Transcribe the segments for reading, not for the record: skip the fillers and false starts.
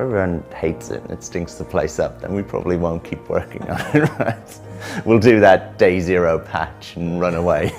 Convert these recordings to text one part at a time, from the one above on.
everyone hates it and it stinks the place up, then we probably won't keep working on it, right? We'll do that day zero patch and run away.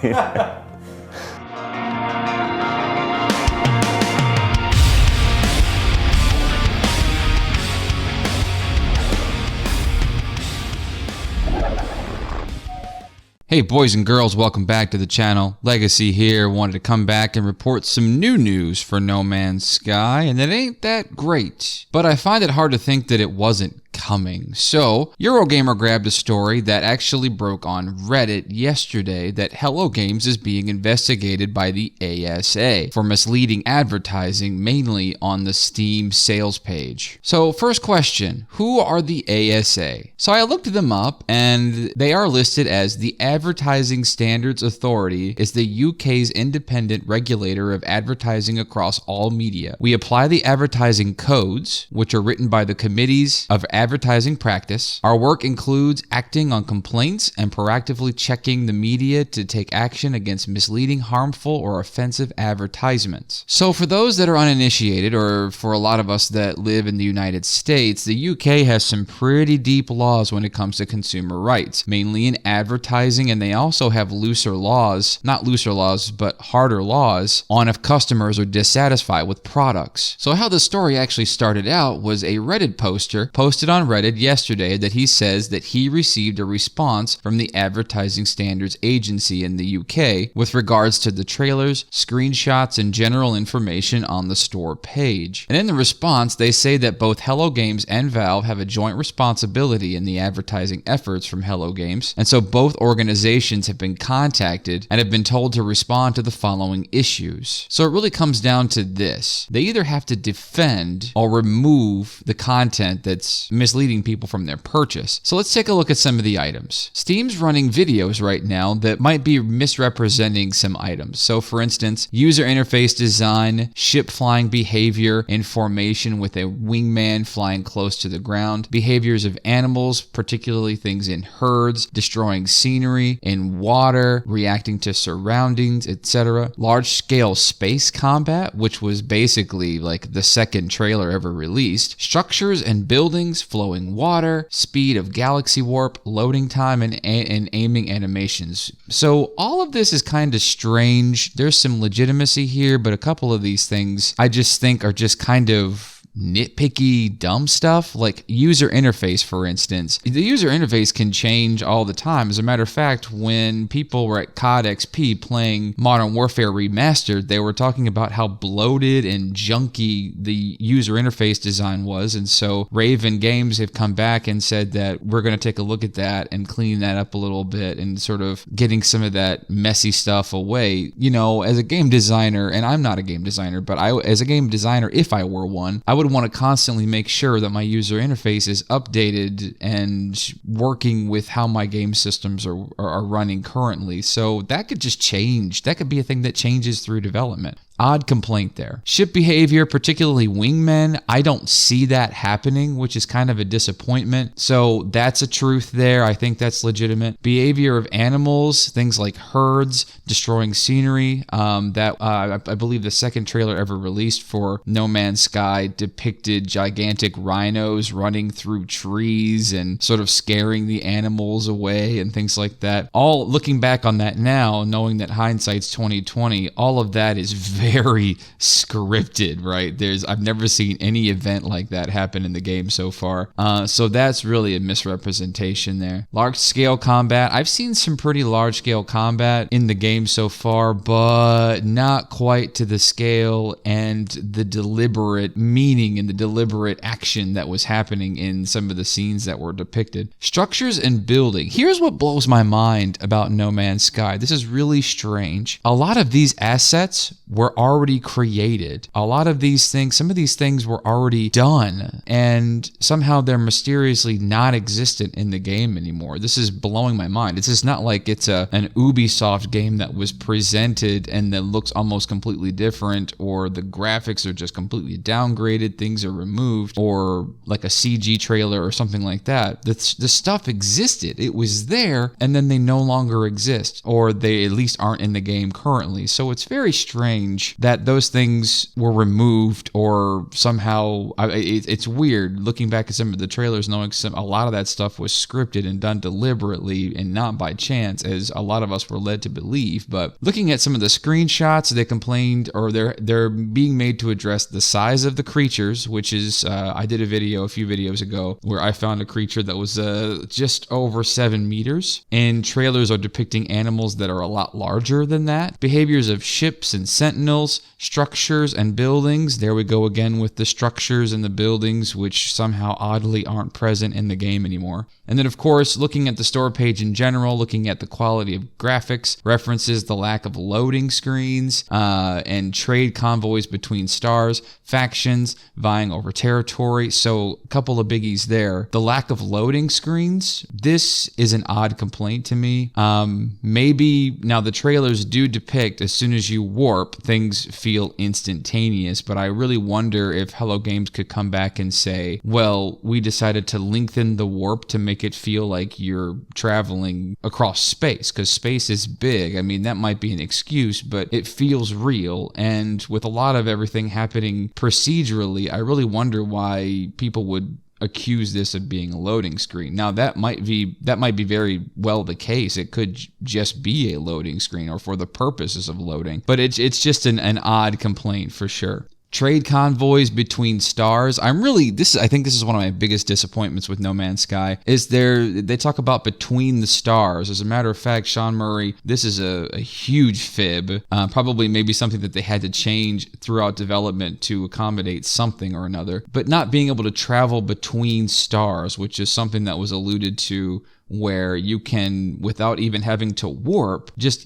Hey boys and girls, welcome back to the channel. Legacy here. Wanted to come back and report some new news for No Man's Sky, and it ain't that great. But I find it hard to think that it wasn't coming. So, Eurogamer grabbed a story that actually broke on Reddit yesterday that Hello Games is being investigated by the ASA for misleading advertising, mainly on the Steam sales page. So, first question, who are the ASA? So I looked them up, and they are listed as the Advertising Standards Authority, is the UK's independent regulator of advertising across all media. We apply the advertising codes, which are written by the committees of advertising practice. Our work includes acting on complaints and proactively checking the media to take action against misleading, harmful, or offensive advertisements. So for those that are uninitiated, or for a lot of us that live in the United States, the UK has some pretty deep laws when it comes to consumer rights, mainly in advertising, and they also have looser laws, not looser laws, but harder laws on if customers are dissatisfied with products. So how the story actually started out was a Reddit poster posted on Reddit yesterday that he says that he received a response from the Advertising Standards Agency in the UK with regards to the trailers, screenshots, and general information on the store page. And in the response, they say that both Hello Games and Valve have a joint responsibility in the advertising efforts from Hello Games, and so both organizations have been contacted and have been told to respond to the following issues. So it really comes down to this. They either have to defend or remove the content that's misleading people from their purchase. So let's take a look at some of the items. Steam's running videos right now that might be misrepresenting some items. So for instance, user interface design, ship flying behavior in formation with a wingman flying close to the ground, behaviors of animals, particularly things in herds, destroying scenery, in water, reacting to surroundings, etc. Large-scale space combat, which was basically like the second trailer ever released, structures and buildings, flowing water, speed of galaxy warp, loading time, and aiming animations. So all of this is kind of strange. There's some legitimacy here, but a couple of these things I just think are just kind of nitpicky, dumb stuff, like user interface, for instance. The user interface can change all the time. As a matter of fact, when people were at COD XP playing Modern Warfare Remastered, they were talking about how bloated and junky the user interface design was, and so Raven Games have come back and said that we're going to take a look at that and clean that up a little bit and sort of getting some of that messy stuff away. You know, as a game designer, and I'm not a game designer, but as a game designer, if I were one, I would want to constantly make sure that my user interface is updated and working with how my game systems are running currently. So that could just change. That could be a thing that changes through development. Odd complaint there. Ship behavior, particularly wingmen, I don't see that happening, which is kind of a disappointment. So that's a truth there. I think that's legitimate. Behavior of animals, things like herds, destroying scenery. I believe the second trailer ever released for No Man's Sky depicted gigantic rhinos running through trees and sort of scaring the animals away and things like that. All looking back on that now, knowing that hindsight's 2020, all of that is very scripted, right? I've never seen any event like that happen in the game so far. So that's really a misrepresentation there. Large-scale combat. I've seen some pretty large-scale combat in the game so far, but not quite to the scale and the deliberate meaning and the deliberate action that was happening in some of the scenes that were depicted. Structures and building. Here's what blows my mind about No Man's Sky. This is really strange. A lot of these assets were already created. A lot of these things, some of these things were already done, and somehow they're mysteriously non-existent in the game anymore. This is blowing my mind. It's just not like it's an Ubisoft game that was presented and that looks almost completely different, or the graphics are just completely downgraded, things are removed, or like a CG trailer or something like that. The stuff existed. It was there, and then they no longer exist, or they at least aren't in the game currently. So it's very strange strange that those things were removed, or somehow it's weird looking back at some of the trailers, knowing a lot of that stuff was scripted and done deliberately and not by chance, as a lot of us were led to believe. But looking at some of the screenshots, they complained, or they're being made to address the size of the creatures, which is I did a video a few videos ago where I found a creature that was just over 7 meters, and trailers are depicting animals that are a lot larger than that. Behaviors of ships and sentinels, structures and buildings. There we go again with the structures and the buildings, which somehow oddly aren't present in the game anymore. And then, of course, looking at the store page in general, looking at the quality of graphics, references the lack of loading screens, and trade convoys between stars, factions vying over territory. So a couple of biggies there. The lack of loading screens, this is an odd complaint to me. Maybe now the trailers do depict as soon as you warp, things feel instantaneous, but I really wonder if Hello Games could come back and say, well, we decided to lengthen the warp to make it feel like you're traveling across space, because space is big. I mean, that might be an excuse, but it feels real. And with a lot of everything happening procedurally, I really wonder why people would accuse this of being a loading screen. Now that might be very well the case. It could just be a loading screen, or for the purposes of loading, but it's just an odd complaint for sure. Trade convoys between stars. I think this is one of my biggest disappointments with No Man's Sky, is they talk about between the stars. As a matter of fact, Sean Murray, this is a huge fib, probably maybe something that they had to change throughout development to accommodate something or another, but not being able to travel between stars, which is something that was alluded to, where you can, without even having to warp, just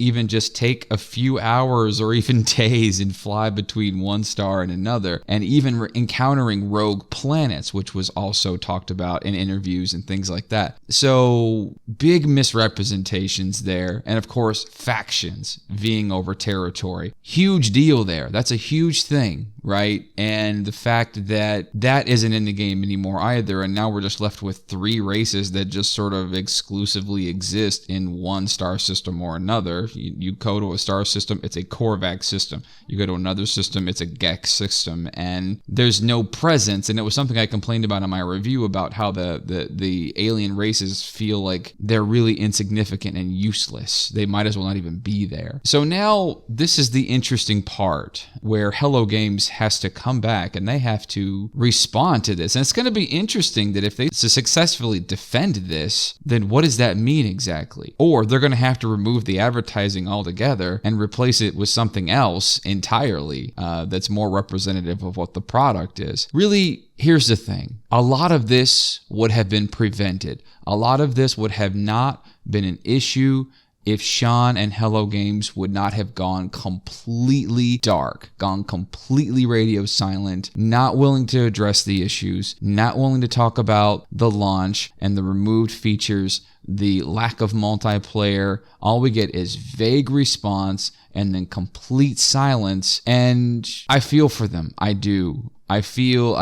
take a few hours or even days and fly between one star and another, and even encountering rogue planets, which was also talked about in interviews and things like that. So big misrepresentations there. And of course, factions vying over territory. Huge deal there. That's a huge thing, right? And the fact that that isn't in the game anymore either, and now we're just left with 3 races that just sort of exclusively exist in one star system or another. You go to a star system, it's a Korvax system. You go to another system, it's a Gex system, and there's no presence. And it was something I complained about in my review, about how the alien races feel like they're really insignificant and useless. They might as well not even be there. So now this is the interesting part, where Hello Games has to come back and they have to respond to this. And it's going to be interesting that if they successfully defend this, then what does that mean exactly? Or they're going to have to remove the advertising altogether and replace it with something else entirely that's more representative of what the product is. Really, here's the thing. A lot of this would have been prevented. A lot of this would have not been an issue if Sean and Hello Games would not have gone completely dark, gone completely radio silent, not willing to address the issues, not willing to talk about the launch and the removed features, the lack of multiplayer. All we get is vague response and then complete silence. And I feel for them. I do. I feel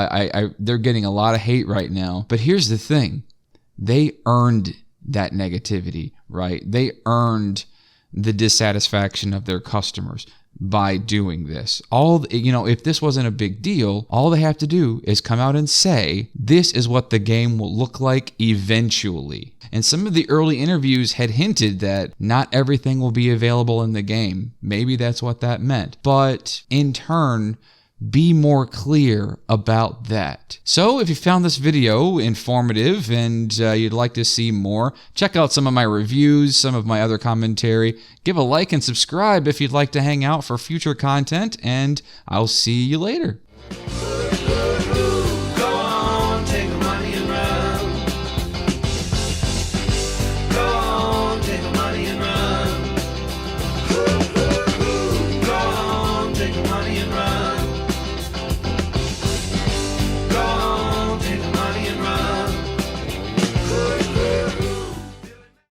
they're getting a lot of hate right now. But here's the thing. They earned that negativity, right? They earned the dissatisfaction of their customers by doing this. If this wasn't a big deal, all they have to do is come out and say, this is what the game will look like eventually. And some of the early interviews had hinted that not everything will be available in the game. Maybe that's what that meant. But in turn, be more clear about that. So if you found this video informative and you'd like to see more, check out some of my reviews, some of my other commentary. Give a like and subscribe if you'd like to hang out for future content, and I'll see you later.